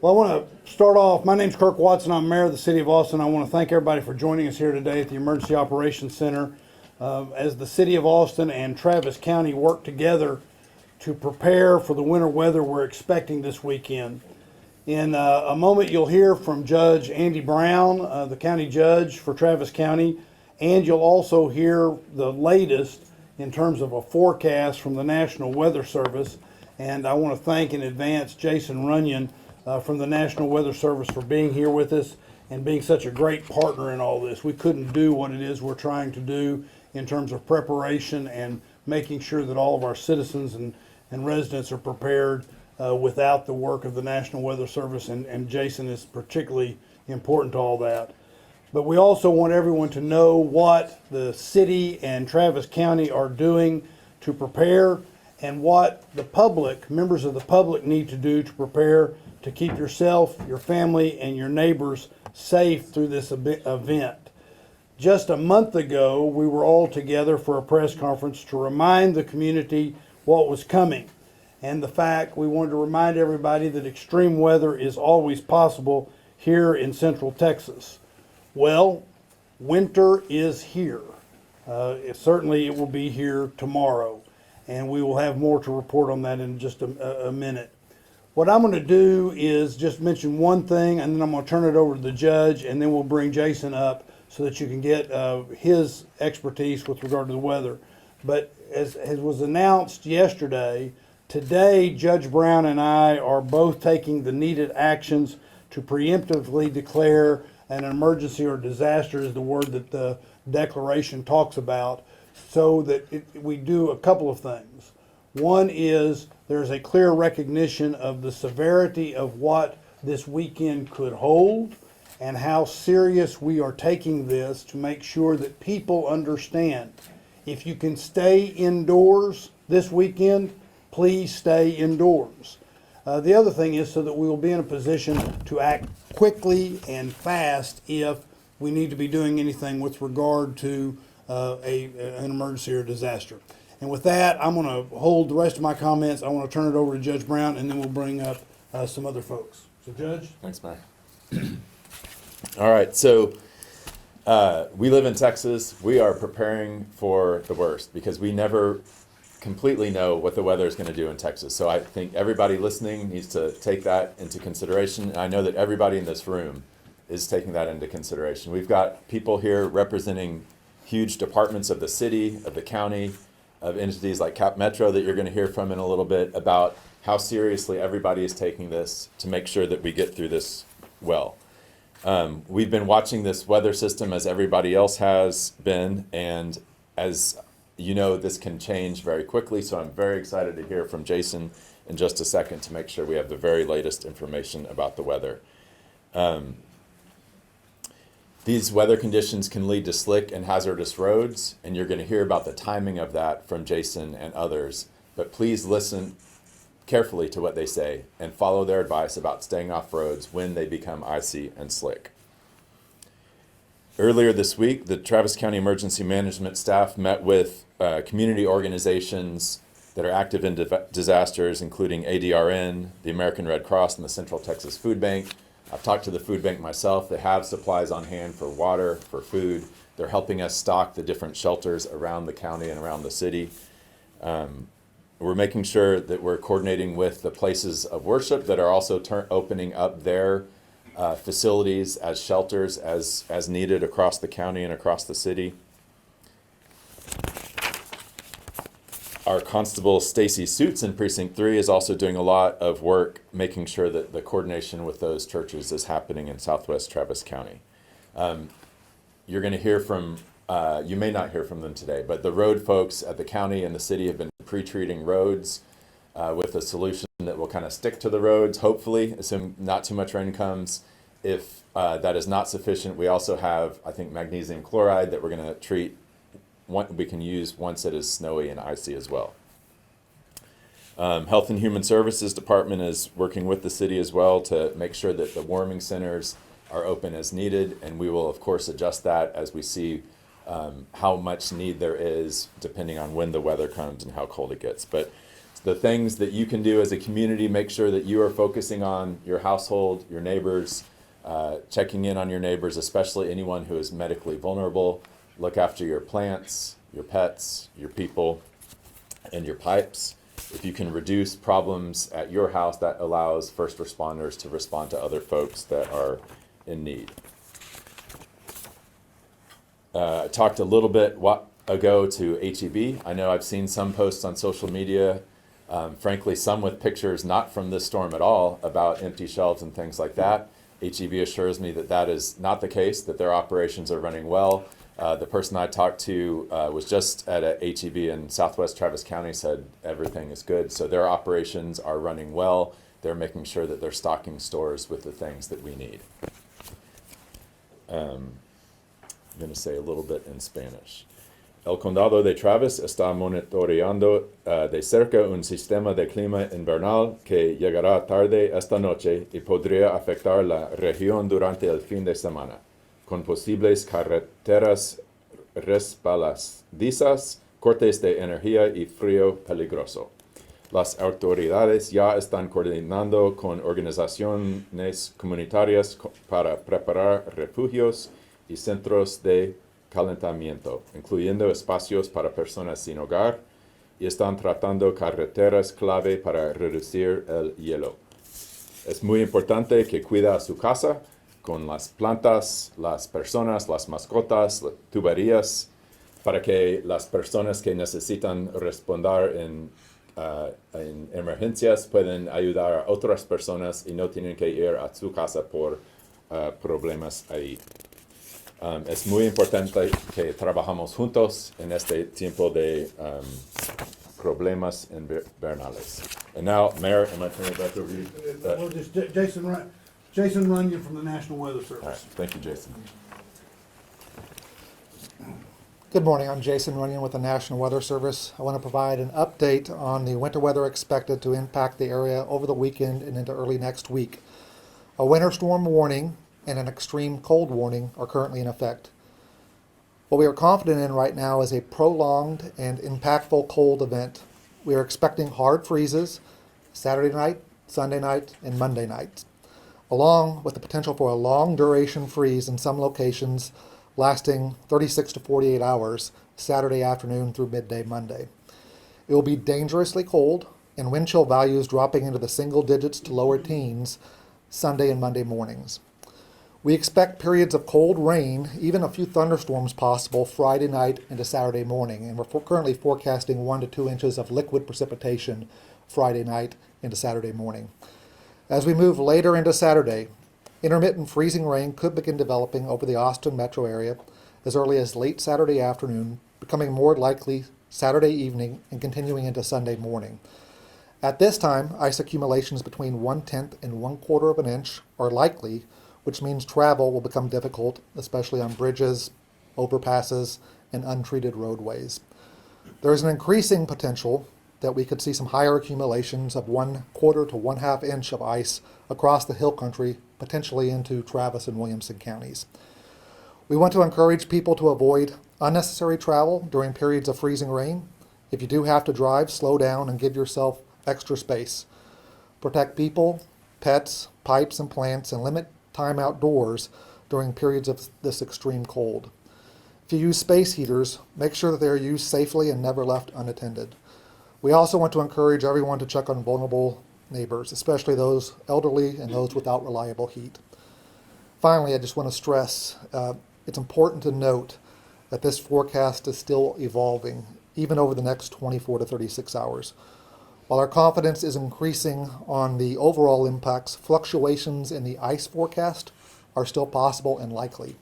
Well, I want to start off. My name's Kirk Watson. I'm mayor of the city of Austin. I want to thank everybody for joining us here today at the Emergency Operations Center as the city of Austin and Travis County work together to prepare for the winter weather we're expecting this weekend. In a moment, you'll hear from Judge Andy Brown, the county judge for Travis County, and you'll also hear the latest in terms of a forecast from the National Weather Service. And I want to thank in advance Jason Runyen from the National Weather Service for being here with us and being such a great partner in all this. We couldn't do what it is we're trying to do in terms of preparation and making sure that all of our citizens and residents are prepared without the work of the National Weather Service, and Jason is particularly important to all that. But we also want everyone to know what the city and Travis County are doing to prepare and what the public, members of the public, need to do to prepare to keep yourself, your family, and your neighbors safe through this event. Just a month ago, we were all together for a press conference to remind the community what was coming, and the fact we wanted to remind everybody that extreme weather is always possible here in Central Texas. Well, winter is here. Certainly it will be here tomorrow, and we will have more to report on that in just a minute. What I'm going to do is just mention one thing, and then I'm going to turn it over to the judge, and then we'll bring Jason up so that you can get his expertise with regard to the weather. But as was announced yesterday, today Judge Brown and I are both taking the needed actions to preemptively declare an emergency or disaster, is the word that the declaration talks about, so that we do a couple of things. One is there's a clear recognition of the severity of what this weekend could hold and how serious we are taking this to make sure that people understand. If you can stay indoors this weekend, please stay indoors. The other thing is so that we will be in a position to act quickly and fast if we need to be doing anything with regard to an emergency or disaster. And with that, I'm going to hold the rest of my comments. I want to turn it over to Judge Brown, and then we'll bring up some other folks. So, Judge? Thanks, Mayor. All right, so we live in Texas. We are preparing for the worst because we never completely know what the weather is going to do in Texas. So I think everybody listening needs to take that into consideration. And I know that everybody in this room is taking that into consideration. We've got people here representing huge departments of the city, of the county, of entities like CapMetro that you're going to hear from in a little bit about how seriously everybody is taking this to make sure that we get through this well. We've been watching this weather system as everybody else has been, and as you know, this can change very quickly, so I'm very excited to hear from Jason in just a second to make sure we have the very latest information about the weather. These weather conditions can lead to slick and hazardous roads, and you're going to hear about the timing of that from Jason and others. But please listen carefully to what they say and follow their advice about staying off roads when they become icy and slick. Earlier this week, the Travis County Emergency Management staff met with community organizations that are active in disasters, including ADRN, the American Red Cross, and the Central Texas Food Bank. I've talked to the food bank myself. They have supplies on hand for water, for food. They're helping us stock the different shelters around the county and around the city. We're making sure that we're coordinating with the places of worship that are also opening up their facilities as shelters as needed across the county and across the city. Our Constable Stacy Suits in Precinct 3 is also doing a lot of work making sure that the coordination with those churches is happening in Southwest Travis County. You're going to hear from, you may not hear from them today, but the road folks at the county and the city have been pre-treating roads with a solution that will kind of stick to the roads, hopefully, assuming not too much rain comes. If that is not sufficient, we also have, I think, magnesium chloride that we're going to treat. We can use once it is snowy and icy as well. Health and Human Services Department is working with the city as well to make sure that the warming centers are open as needed, and we will of course adjust that as we see how much need there is depending on when the weather comes and how cold it gets. But the things that you can do as a community, make sure that you are focusing on your household, your neighbors, checking in on your neighbors, especially anyone who is medically vulnerable. Look after your plants, your pets, your people, and your pipes. If you can reduce problems at your house, that allows first responders to respond to other folks that are in need. I talked a little bit ago to HEB. I know I've seen some posts on social media, frankly, some with pictures not from this storm at all, about empty shelves and things like that. HEB assures me that that is not the case, that their operations are running well. The person I talked to was just at a HEB in Southwest Travis County, said everything is good. So their operations are running well. They're making sure that they're stocking stores with the things that we need. I'm going to say a little bit in Spanish. El condado de Travis está monitoreando de cerca un sistema de clima invernal que llegará tarde esta noche y podría afectar la región durante el fin de semana, con posibles carreteras resbaladizas, cortes de energía y frío peligroso. Las autoridades ya están coordinando con organizaciones comunitarias para preparar refugios y centros de calentamiento, incluyendo espacios para personas sin hogar, y están tratando carreteras clave para reducir el hielo. Es muy importante que cuide a su casa con las plantas, las personas, las mascotas, las tuberías, para que las personas que necesitan responder en emergencias pueden ayudar a otras personas y no tienen que ir a su casa por problemas ahí. Es muy importante que trabajamos juntos en este tiempo de problemas invernales. And now, Mayor, am I turning it back over to you? Well, just Jason Runyen from the National Weather Service. All right, thank you, Jason. Good morning, I'm Jason Runyen with the National Weather Service. I want to provide an update on the winter weather expected to impact the area over the weekend and into early next week. A winter storm warning and an extreme cold warning are currently in effect. What we are confident in right now is a prolonged and impactful cold event. We are expecting hard freezes Saturday night, Sunday night, and Monday night, along with the potential for a long duration freeze in some locations lasting 36 to 48 hours Saturday afternoon through midday Monday. It will be dangerously cold and wind chill values dropping into the single digits to lower teens Sunday and Monday mornings. We expect periods of cold rain, even a few thunderstorms possible Friday night into Saturday morning, and we're currently forecasting 1 to 2 inches of liquid precipitation Friday night into Saturday morning. As we move later into Saturday, intermittent freezing rain could begin developing over the Austin metro area as early as late Saturday afternoon, becoming more likely Saturday evening and continuing into Sunday morning. At this time, ice accumulations between 1/10 and 1/4 of an inch are likely, which means travel will become difficult, especially on bridges, overpasses, and untreated roadways. There is an increasing potential that we could see some higher accumulations of 1/4 to 1/2 inch of ice across the hill country, potentially into Travis and Williamson counties. We want to encourage people to avoid unnecessary travel during periods of freezing rain. If you do have to drive, slow down and give yourself extra space. Protect people, pets, pipes, and plants, and limit time outdoors during periods of this extreme cold. If you use space heaters, make sure that they are used safely and never left unattended. We also want to encourage everyone to check on vulnerable neighbors, especially those elderly and those without reliable heat. Finally, I just want to stress it's important to note that this forecast is still evolving, even over the next 24 to 36 hours. While our confidence is increasing on the overall impacts, fluctuations in the ice forecast are still possible and likely.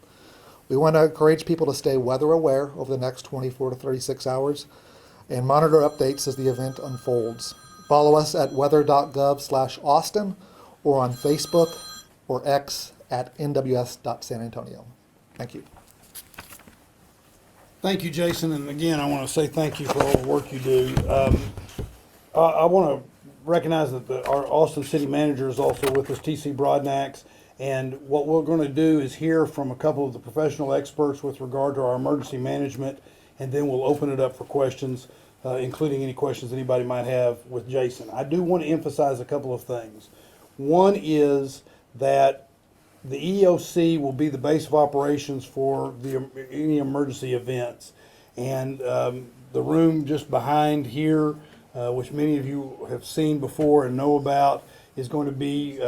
We want to encourage people to stay weather aware over the next 24 to 36 hours and monitor updates as the event unfolds. Follow us at weather.gov/Austin or on Facebook or X at nws.San Antonio. Thank you. Thank you, Jason, and again, I want to say thank you for all the work you do. I want to recognize that our Austin City Manager is also with us, T.C. Broadnax, and what we're going to do is hear from a couple of the professional experts with regard to our emergency management, and then we'll open it up for questions. including any questions anybody might have with Jason. I do want to emphasize a couple of things. One is that the EOC will be the base of operations for any emergency events. And the room just behind here, which many of you have seen before and know about, is going to be,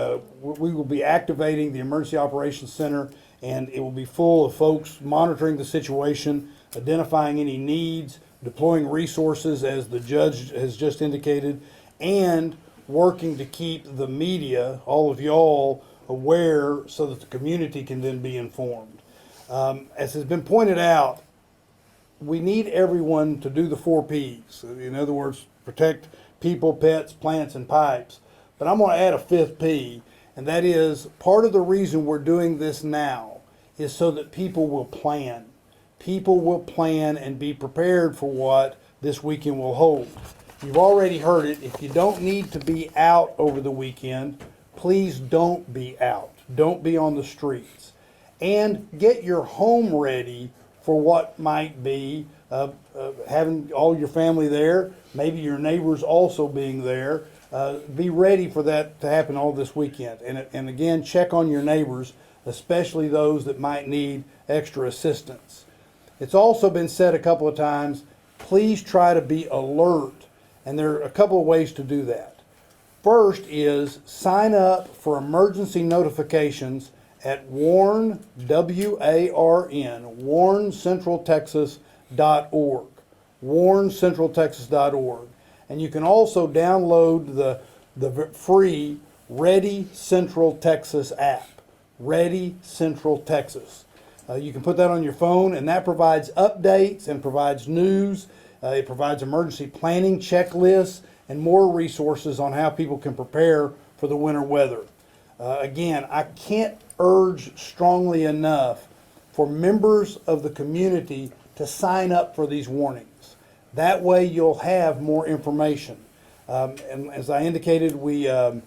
we will be activating the Emergency Operations Center, and it will be full of folks monitoring the situation, identifying any needs, deploying resources as the judge has just indicated, and working to keep the media, all of y'all, aware so that the community can then be informed. As has been pointed out, we need everyone to do the 4 Ps. In other words, protect people, pets, plants, and pipes. But I'm going to add a 5th P, and that is part of the reason we're doing this now is so that people will plan. People will plan and be prepared for what this weekend will hold. You've already heard it. If you don't need to be out over the weekend, please don't be out. Don't be on the streets. And get your home ready for what might be having all your family there, maybe your neighbors also being there. Be ready for that to happen all this weekend. And again, check on your neighbors, especially those that might need extra assistance. It's also been said a couple of times, please try to be alert. And there are a couple of ways to do that. First is sign up for emergency notifications at warn, W-A-R-N, warncentraltexas.org, warncentraltexas.org. And you can also download the free Ready Central Texas app, Ready Central Texas. You can put that on your phone, and that provides updates and provides news. It provides emergency planning checklists and more resources on how people can prepare for the winter weather. Again, I can't urge strongly enough for members of the community to sign up for these warnings. That way you'll have more information. And as I indicated, we're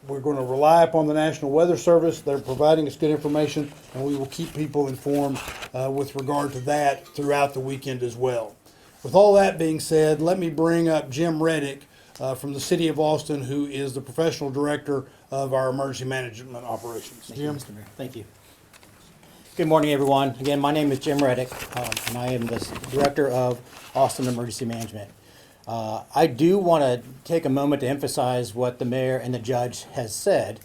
going to rely upon the National Weather Service. They're providing us good information, and we will keep people informed with regard to that throughout the weekend as well. With all that being said, let me bring up Jim Reddick from the City of Austin, who is the professional director of our emergency management operations. Jim? Thank you. Good morning, everyone. Again, my name is Jim Reddick, and I am the director of Austin Emergency Management. I do want to take a moment to emphasize what the mayor and the judge has said.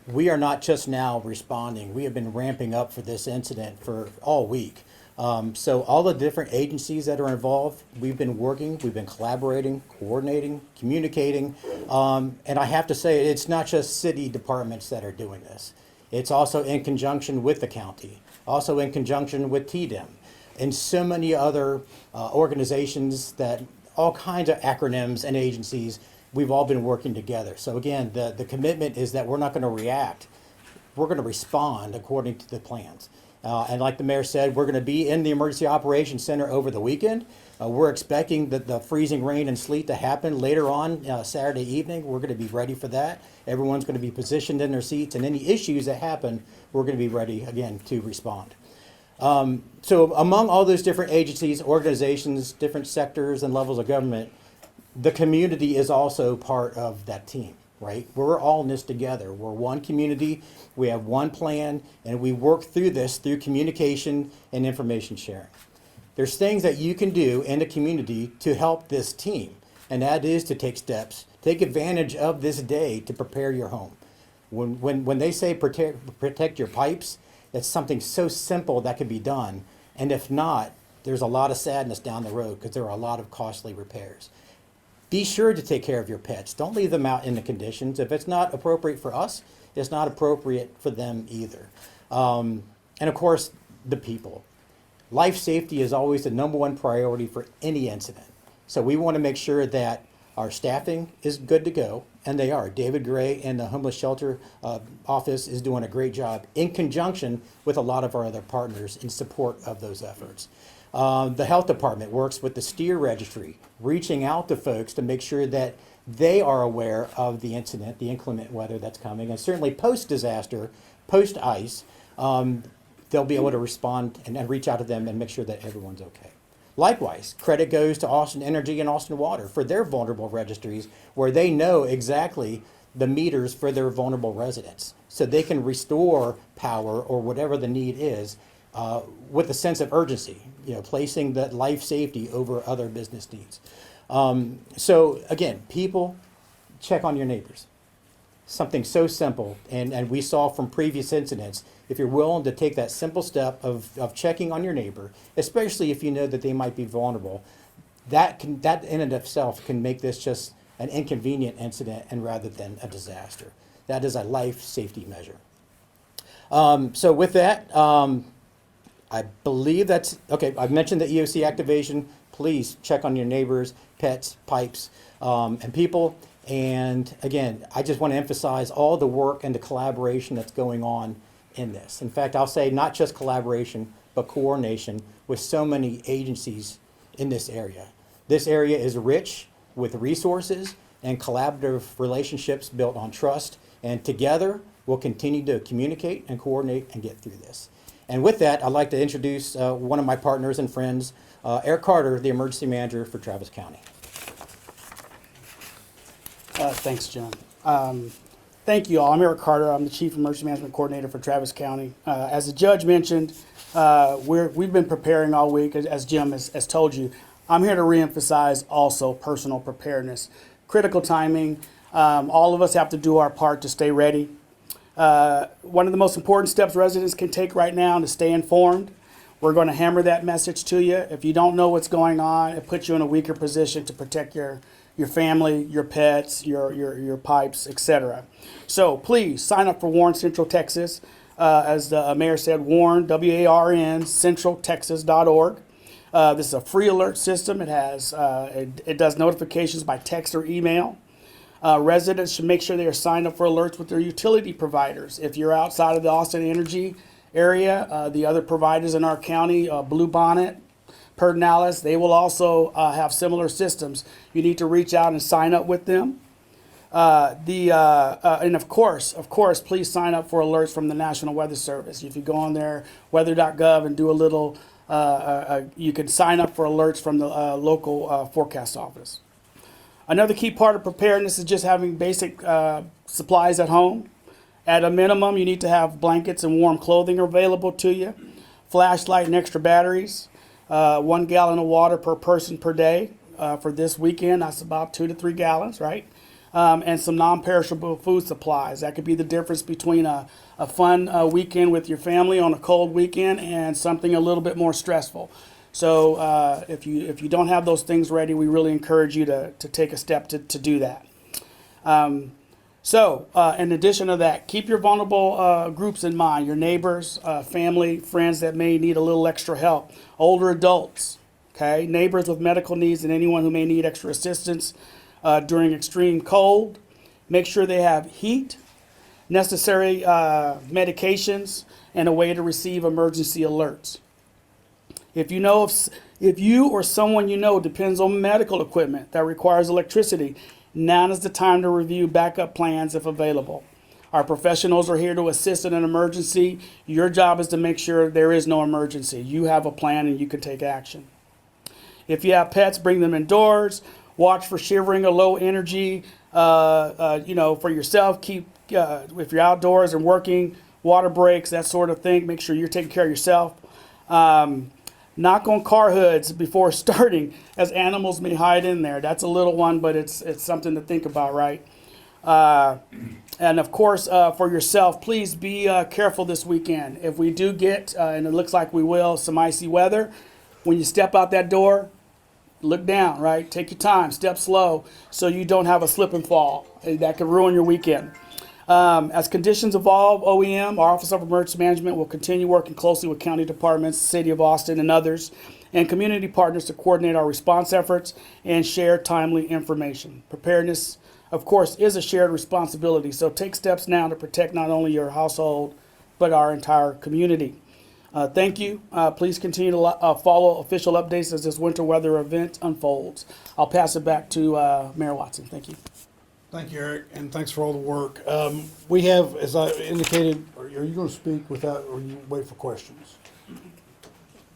We are not just now responding. We have been ramping up for this incident for all week. So all the different agencies that are involved, we've been working, we've been collaborating, coordinating, communicating. And I have to say, it's not just city departments that are doing this. It's also in conjunction with the county, also in conjunction with TDEM, and so many other organizations that all kinds of acronyms and agencies, we've all been working together. So again, the commitment is that we're not going to react. We're going to respond according to the plans. And like the mayor said, we're going to be in the Emergency Operations Center over the weekend. We're expecting the freezing rain and sleet to happen later on Saturday evening. We're going to be ready for that. Everyone's going to be positioned in their seats, and any issues that happen, we're going to be ready, again, to respond. So among all those different agencies, organizations, different sectors and levels of government, the community is also part of that team, right? We're all in this together. We're one community, we have one plan, and we work through this through communication and information sharing. There's things that you can do in the community to help this team, and that is to take steps, take advantage of this day to prepare your home. When they say protect your pipes, it's something so simple that can be done. And if not, there's a lot of sadness down the road because there are a lot of costly repairs. Be sure to take care of your pets. Don't leave them out in the conditions. If it's not appropriate for us, it's not appropriate for them either. And of course, the people. Life safety is always the #1 priority for any incident. So we want to make sure that our staffing is good to go, and they are. David Gray and the homeless shelter office is doing a great job in conjunction with a lot of our other partners in support of those efforts. The health department works with the steer registry, reaching out to folks to make sure that they are aware of the incident, the inclement weather that's coming, and certainly post-disaster, post-ice, they'll be able to respond and reach out to them and make sure that everyone's okay. Likewise, credit goes to Austin Energy and Austin Water for their vulnerable registries, where they know exactly the meters for their vulnerable residents. So they can restore power or whatever the need is with a sense of urgency, placing that life safety over other business needs. So again, people, check on your neighbors. Something so simple, and we saw from previous incidents, if you're willing to take that simple step of checking on your neighbor, especially if you know that they might be vulnerable, that in and of itself can make this just an inconvenient incident and rather than a disaster. That is a life safety measure. So with that, I believe that's, okay, I've mentioned the EOC activation. Please check on your neighbors, pets, pipes, and people. And again, I just want to emphasize all the work and the collaboration that's going on in this. In fact, I'll say not just collaboration, but coordination with so many agencies in this area. This area is rich with resources and collaborative relationships built on trust. And together, we'll continue to communicate and coordinate and get through this. And with that, I'd like to introduce one of my partners and friends, Eric Carter, the Emergency Manager for Travis County. Thanks, Jim. Thank you all. I'm Eric Carter. I'm the Chief Emergency Management Coordinator for Travis County. As the judge mentioned, we've been preparing all week, as Jim has told you. I'm here to reemphasize also personal preparedness. Critical timing. All of us have to do our part to stay ready. One of the most important steps residents can take right now to stay informed. We're going to hammer that message to you. If you don't know what's going on, it puts you in a weaker position to protect your family, your pets, your pipes, etc. So please sign up for Warn Central Texas. As the mayor said, Warn, W-A-R-N, centraltexas.org. This is a free alert system. It has it does notifications by text or email. Residents should make sure they are signed up for alerts with their utility providers. If you're outside of the Austin Energy area, the other providers in our county, Blue Bonnet, Pedernales, they will also have similar systems. You need to reach out and sign up with them. And of course, please sign up for alerts from the National Weather Service. If you go on there, weather.gov, and do a little, you can sign up for alerts from the local forecast office. Another key part of preparedness is just having basic supplies at home. At a minimum, you need to have blankets and warm clothing available to you, flashlight and extra batteries. 1 gallon of water per person per day. For this weekend, that's about 2 to 3 gallons, right? And some non-perishable food supplies. That could be the difference between a fun weekend with your family on a cold weekend and something a little bit more stressful. So if you don't have those things ready, we really encourage you to take a step to do that. In addition to that, keep your vulnerable groups in mind, your neighbors, family, friends that may need a little extra help, older adults, okay, neighbors with medical needs, and anyone who may need extra assistance during extreme cold. Make sure they have heat, necessary medications, and a way to receive emergency alerts. If you or someone you know depends on medical equipment that requires electricity, now is the time to review backup plans if available. Our professionals are here to assist in an emergency. Your job is to make sure there is no emergency. You have a plan and you can take action. If you have pets, bring them indoors. Watch for shivering or low energy. For yourself, if you're outdoors and working, water breaks, that sort of thing. Make sure you're taking care of yourself. Knock on car hoods before starting, as animals may hide in there. That's a little one, but it's something to think about, right? And of course, for yourself, please be careful this weekend. If we do get, and it looks like we will, some icy weather, when you step out that door, look down, right? Take your time, step slow, so you don't have a slip and fall. That could ruin your weekend. As conditions evolve, OEM, our Office of Emergency Management, will continue working closely with county departments, City of Austin, and others, and community partners to coordinate our response efforts and share timely information. Preparedness, of course, is a shared responsibility, so take steps now to protect not only your household, but our entire community. Thank you. Please continue to follow official updates as this winter weather event unfolds. I'll pass it back to Mayor Watson. Thank you. Thank you, Eric, and thanks for all the work. We have, as I indicated, are you going to speak without, or you wait for questions?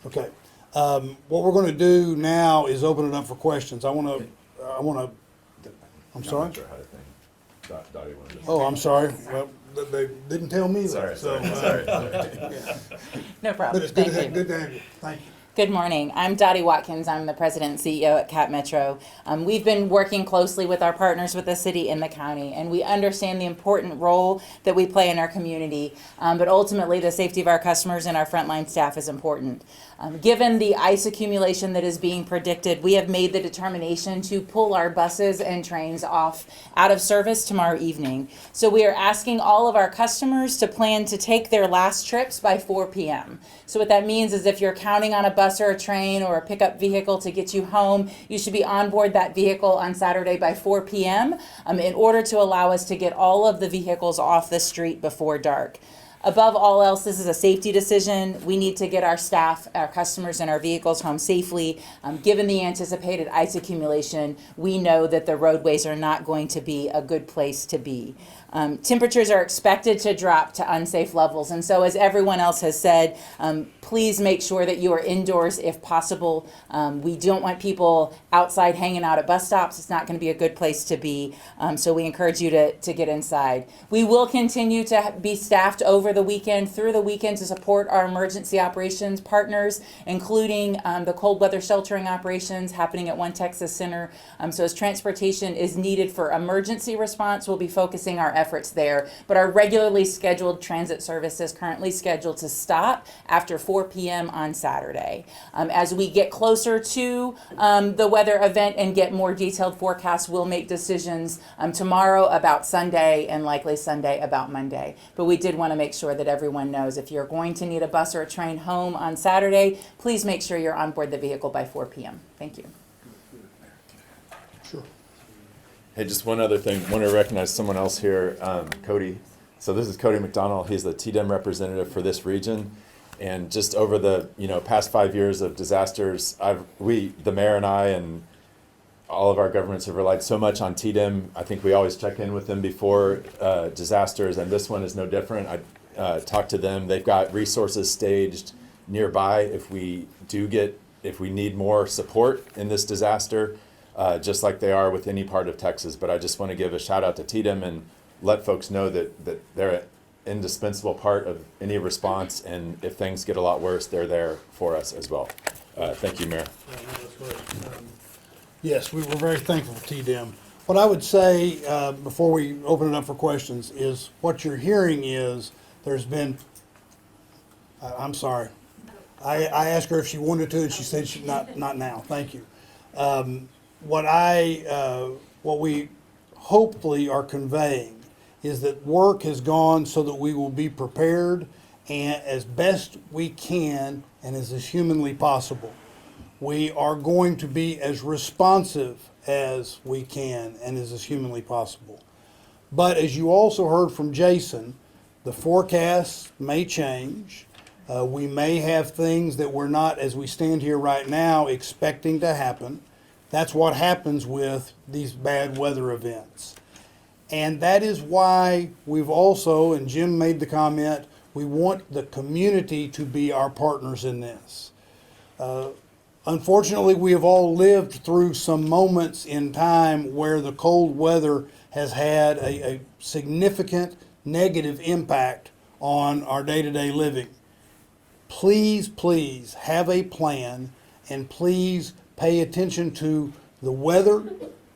Okay. What we're gonna do now is open it up for questions. I'm sorry? I'm not sure how to think. Dottie wanted to. Oh, I'm sorry. Well, they didn't tell me Sorry, that, so. sorry. No But problem. it's good to Thank have, you. good to have you. Thank you. Good morning. I'm Dottie Watkins. I'm the president and CEO at CapMetro. We've been working closely with our partners with the city and the county, and we understand the important role that we play in our community. But ultimately, the safety of our customers and our frontline staff is important. Given the ice accumulation that is being predicted, we have made the determination to pull our buses and trains off out of service tomorrow evening. So we are asking all of our customers to plan to take their last trips by 4 p.m. So what that means is if you're counting on a bus or a train or a pickup vehicle to get you home, you should be on board that vehicle on Saturday by 4 p.m. In order to allow us to get all of the vehicles off the street before dark. Above all else, this is a safety decision. We need to get our staff, our customers, and our vehicles home safely. Given the anticipated ice accumulation, we know that the roadways are not going to be a good place to be. Temperatures are expected to drop to unsafe levels, and so as everyone else has said, please make sure that you are indoors if possible. We don't want people outside hanging out at bus stops. It's not going to be a good place to be, so we encourage you to get inside. We will continue to be staffed over the weekend, through the weekend, to support our emergency operations partners, including the cold weather sheltering operations happening at One Texas Center. So as transportation is needed for emergency response, we'll be focusing our efforts there. But our regularly scheduled transit service is currently scheduled to stop after 4 p.m. on Saturday. As we get closer to the weather event and get more detailed forecasts, we'll make decisions tomorrow about Sunday and likely Sunday about Monday. But we did want to make sure that everyone knows if you're going to need a bus or a train home on Saturday, please make sure you're on board the vehicle by 4 p.m. Thank you. Sure. Hey, just one other thing. Want to recognize someone else here, Cody. So this is Cody McDonald. He's the TDEM representative for this region. And just over the past 5 years of disasters, the mayor and I and all of our governments have relied so much on TDEM. I think we always check in with them before disasters, and this one is no different. I talked to them. They've got resources staged nearby if we need more support in this disaster. Just like they are with any part of Texas. But I just want to give a shout out to TDEM and let folks know that they're an indispensable part of any response, and if things get a lot worse, they're there for us as well. Thank you, Mayor. Yes, we were very thankful for TDEM. What I would say before we open it up for questions is what you're hearing is there's been, I'm sorry. I asked her if she wanted to, and she said not now. Thank you. What we hopefully are conveying is that work has gone so that we will be prepared and as best we can and as humanly possible. We are going to be as responsive as we can and as humanly possible. But as you also heard from Jason, the forecasts may change. We may have things that we're not, as we stand here right now, expecting to happen. That's what happens with these bad weather events. And that is why we've also, and Jim made the comment, we want the community to be our partners in this. Unfortunately, we have all lived through some moments in time where the cold weather has had a significant negative impact on our day-to-day living. Please, please have a plan, and please pay attention to the weather,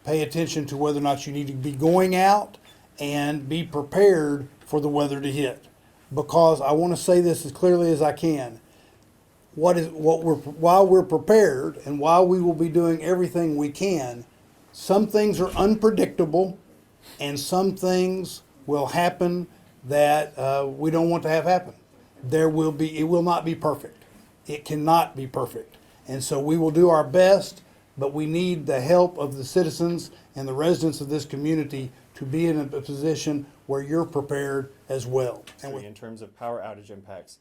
pay attention to whether or not you need to be going out, and be prepared for the weather to hit. Because I want to say this as clearly as I can. While we're prepared and while we will be doing everything we can, some things are unpredictable and some things will happen that we don't want to have happen. It will not be perfect. It cannot be perfect. And so we will do our best, but we need the help of the citizens and the residents of this community to be in a position where you're prepared as well. In terms of power outage impacts.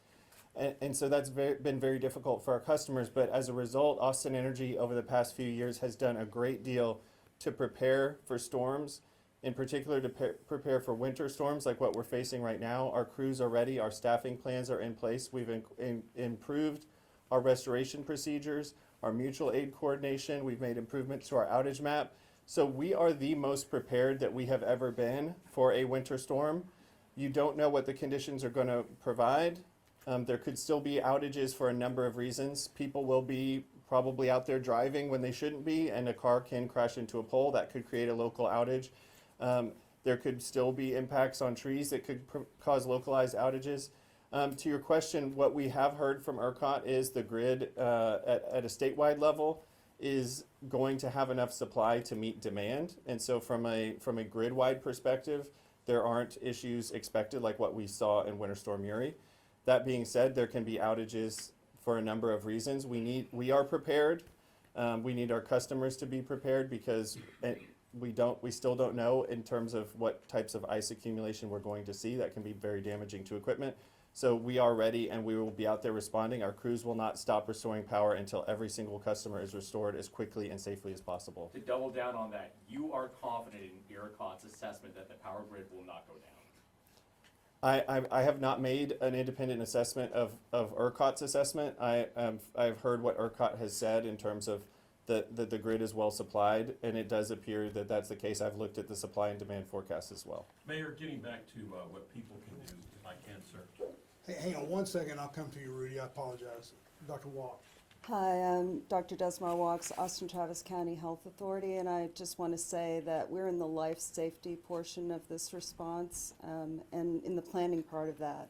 And so that's been very difficult for our customers, but as a result, Austin Energy over the past few years has done a great deal to prepare for storms, in particular to prepare for winter storms like what we're facing right now. Our crews are ready, our staffing plans are in place. We've improved our restoration procedures, our mutual aid coordination. We've made improvements to our outage map. So we are the most prepared that we have ever been for a winter storm. You don't know what the conditions are going to provide. There could still be outages for a number of reasons. People will be probably out there driving when they shouldn't be, and a car can crash into a pole. That could create a local outage. There could still be impacts on trees that could cause localized outages. To your question, what we have heard from ERCOT is the grid at a statewide level is going to have enough supply to meet demand. And so from a grid-wide perspective, there aren't issues expected like what we saw in Winter Storm Uri. That being said, there can be outages for a number of reasons. We are prepared. We need our customers to be prepared because we still don't know in terms of what types of ice accumulation we're going to see. That can be very damaging to equipment. So we are ready and we will be out there responding. Our crews will not stop restoring power until every single customer is restored as quickly and safely as possible. To double down on that, you are confident in ERCOT's assessment that the power grid will not go down? I have not made an independent assessment of ERCOT's assessment. I've heard what ERCOT has said in terms of that the grid is well supplied, and it does appear that that's the case. I've looked at the supply and demand forecast as well. Mayor, getting back to what people can do, if I can, sir. Hey, hang on one second, I'll come to you, Rudy, I apologize. Dr. Walk. Hi, I'm Dr. Desmar Walks, Austin Travis County Health Authority, and I just want to say that we're in the life safety portion of this response and in the planning part of that.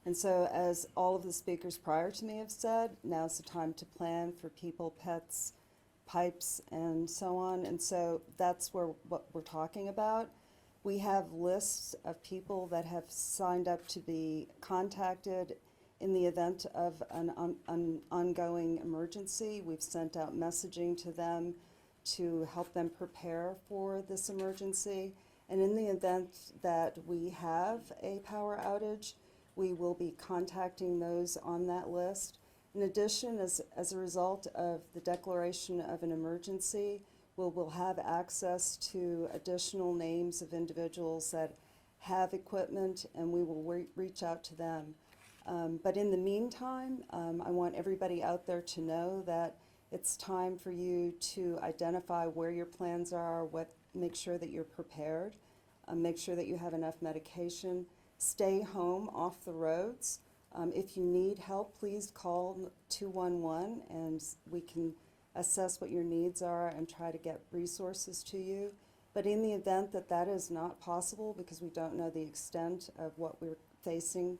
And so as all of the speakers prior to me have said, now's the time to plan for people, pets, pipes, and so on. And so that's what we're talking about. We have lists of people that have signed up to be contacted in the event of an ongoing emergency. We've sent out messaging to them to help them prepare for this emergency. And in the event that we have a power outage, we will be contacting those on that list. In addition, as a result of the declaration of an emergency, we'll have access to additional names of individuals that have equipment, and we will reach out to them. But in the meantime, I want everybody out there to know that it's time for you to identify where your plans are, make sure that you're prepared, make sure that you have enough medication, stay home off the roads. If you need help, please call 211 and we can assess what your needs are and try to get resources to you. But in the event that that is not possible, because we don't know the extent of what we're facing,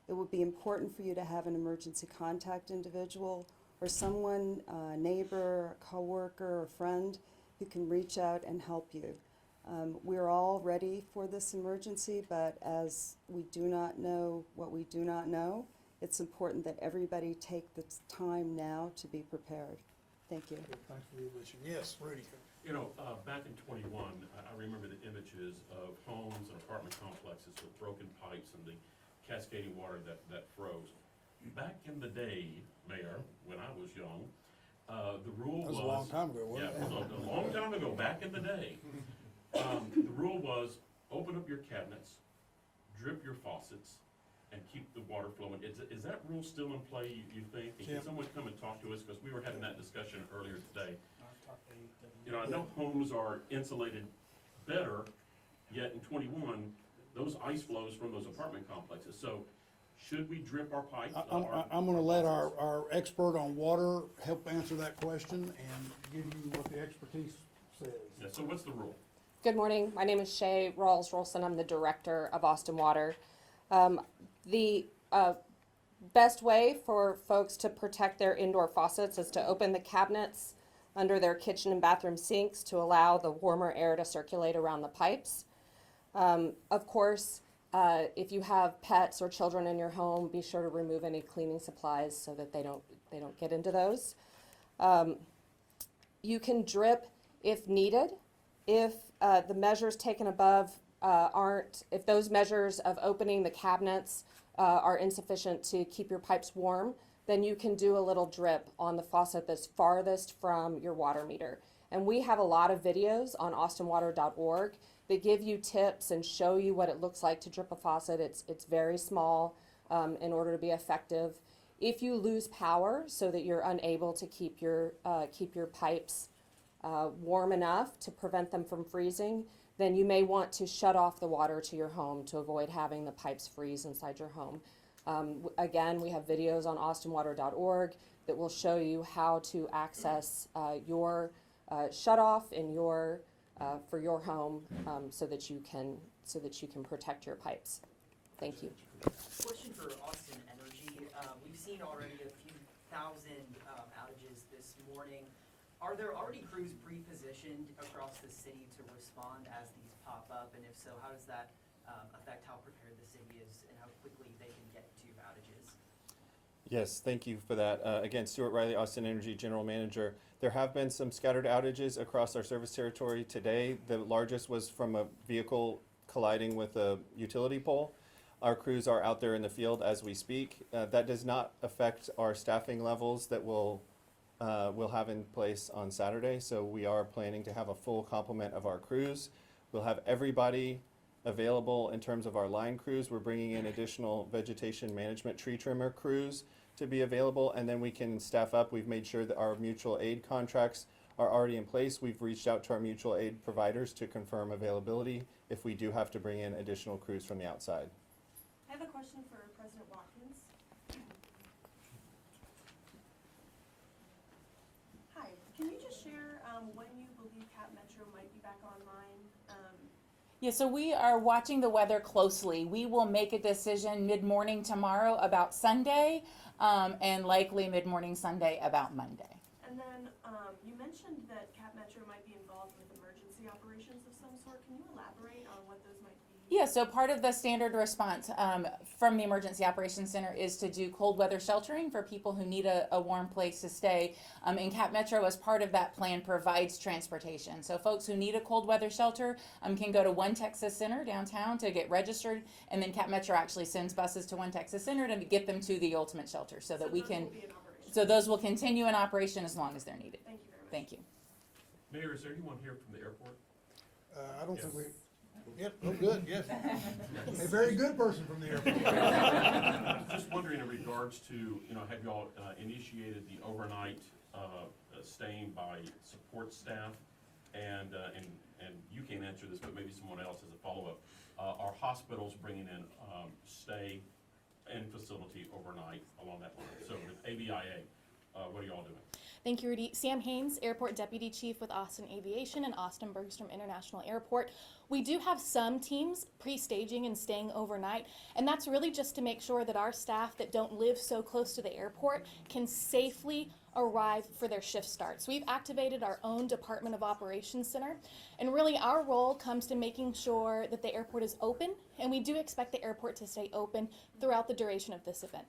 it would be important for you to have an emergency contact individual or someone, a neighbor, a coworker, or friend who can reach out and help you. We're all ready for this emergency, but as we do not know what we do not know, it's important that everybody take the time now to be prepared. Thank you. Thanks for the addition. Yes, Rudy. You know, back in 21, I remember the images of homes and apartment complexes with broken pipes and the cascading water that froze. Back in the day, Mayor, when I was young, the rule was... That was a long time ago, wasn't it? Yeah, it was a long time ago, back in the day. The rule was open up your cabinets, drip your faucets, and keep the water flowing. Is that rule still in play, you think? And can someone come and talk to us? Because we were having that discussion earlier today. You know, I know homes are insulated better, yet in 21, those ice flows from those apartment complexes. So should we drip our pipes? I'm going to let our expert on water help answer that question and give you what the expertise says. Yeah, so what's the rule? Good morning. My name is Shay Rawls-Rolson. I'm the director of Austin Water. The best way for folks to protect their indoor faucets is to open the cabinets under their kitchen and bathroom sinks to allow the warmer air to circulate around the pipes. Of course, if you have pets or children in your home, be sure to remove any cleaning supplies so that they don't get into those. You can drip if needed. If the measures taken above if those measures of opening the cabinets are insufficient to keep your pipes warm, then you can do a little drip on the faucet that's farthest from your water meter. And we have a lot of videos on austinwater.org that give you tips and show you what it looks like to drip a faucet. It's very small in order to be effective. If you lose power so that you're unable to keep your pipes warm enough to prevent them from freezing, then you may want to shut off the water to your home to avoid having the pipes freeze inside your home. Again, we have videos on austinwater.org that will show you how to access your shutoff in your for your home so that you can protect your pipes. Thank you. Question for Austin Energy. We've seen already a few thousand outages this morning. Are there already crews pre-positioned across the city to respond as these pop up? And if so, how does that affect how prepared the city is and how quickly they can get to outages? Yes, thank you for that. Again, Stuart Riley, Austin Energy General Manager. There have been some scattered outages across our service territory today. The largest was from a vehicle colliding with a utility pole. Our crews are out there in the field as we speak. That does not affect our staffing levels that we'll have in place on Saturday. So we are planning to have a full complement of our crews. We'll have everybody available in terms of our line crews. We're bringing in additional vegetation management tree trimmer crews to be available, and then we can staff up. We've made sure that our mutual aid contracts are already in place. We've reached out to our mutual aid providers to confirm availability if we do have to bring in additional crews from the outside. I have a question for President Watkins. Hi, can you just share when you believe CapMetro might be back online? Yeah, so we are watching the weather closely. We will make a decision mid-morning tomorrow about Sunday, and likely mid-morning Sunday about Monday. And then you mentioned that CapMetro might be involved with emergency operations of some sort. Can you elaborate on what those might be? Yeah, so part of the standard response from the Emergency Operations Center is to do cold weather sheltering for people who need a warm place to stay. And CapMetro, as part of that plan, provides transportation. So folks who need a cold weather shelter can go to One Texas Center downtown to get registered, and then CapMetro actually sends buses to One Texas Center to get them to the ultimate shelter so that we can. So those will continue in operation as long as they're needed. Thank you very much. Thank you. Mayor, is there anyone here from the airport? I don't think we. Yep, oh, good, yes. A very good person from the airport. Just wondering in regards to, have y'all initiated the overnight staying by support staff? And you can't answer this, but maybe someone else as a follow-up. Are hospitals bringing in stay and facility overnight along that line? So with AVIA, what are y'all doing? Thank you, Rudy. Sam Haynes, Airport Deputy Chief with Austin Aviation and Austin Bergstrom International Airport. We do have some teams pre-staging and staying overnight, and that's really just to make sure that our staff that don't live so close to the airport can safely arrive for their shift starts. We've activated our own Department of Operations Center, and really our role comes to making sure that the airport is open, and we do expect the airport to stay open throughout the duration of this event.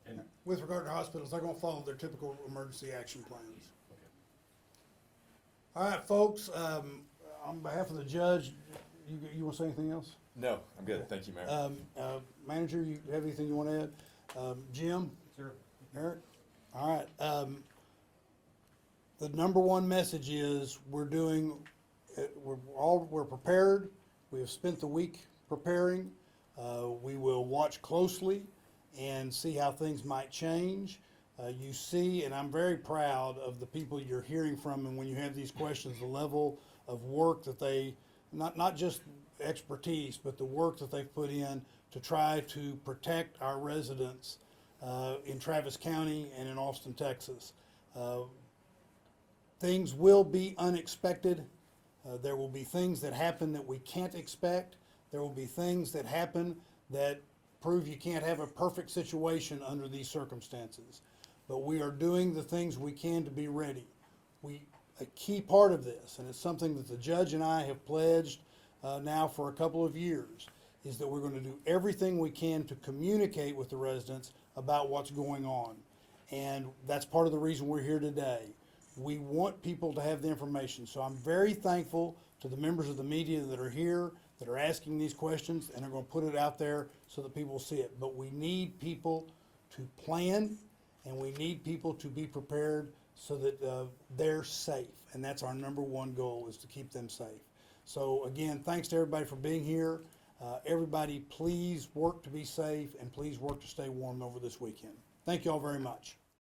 And With regard to hospitals, they're gonna follow their typical emergency action plans. All right, folks, on behalf of the judge, you wanna say anything else? No, I'm good. Thank you, Mayor. Manager, you have anything you wanna add? Jim? Sure. Eric? All right, the number one message is we're prepared. We have spent the week preparing. We will watch closely and see how things might change. You see, and I'm very proud of the people you're hearing from, and when you have these questions, the level of work that they, not just expertise, but the work that they've put in to try to protect our residents in Travis County and in Austin, Texas. Things will be unexpected. There will be things that happen that we can't expect. There will be things that happen that prove you can't have a perfect situation under these circumstances. But we are doing the things we can to be ready. A key part of this, and it's something that the judge and I have pledged now for a couple of years, is that we're going to do everything we can to communicate with the residents about what's going on. And that's part of the reason we're here today. We want people to have the information. So I'm very thankful to the members of the media that are here, that are asking these questions, and are going to put it out there so that people see it. But we need people to plan, and we need people to be prepared so that they're safe. And that's our number one goal, is to keep them safe. So again, thanks to everybody for being here. Everybody, please work to be safe, and please work to stay warm over this weekend. Thank you all very much.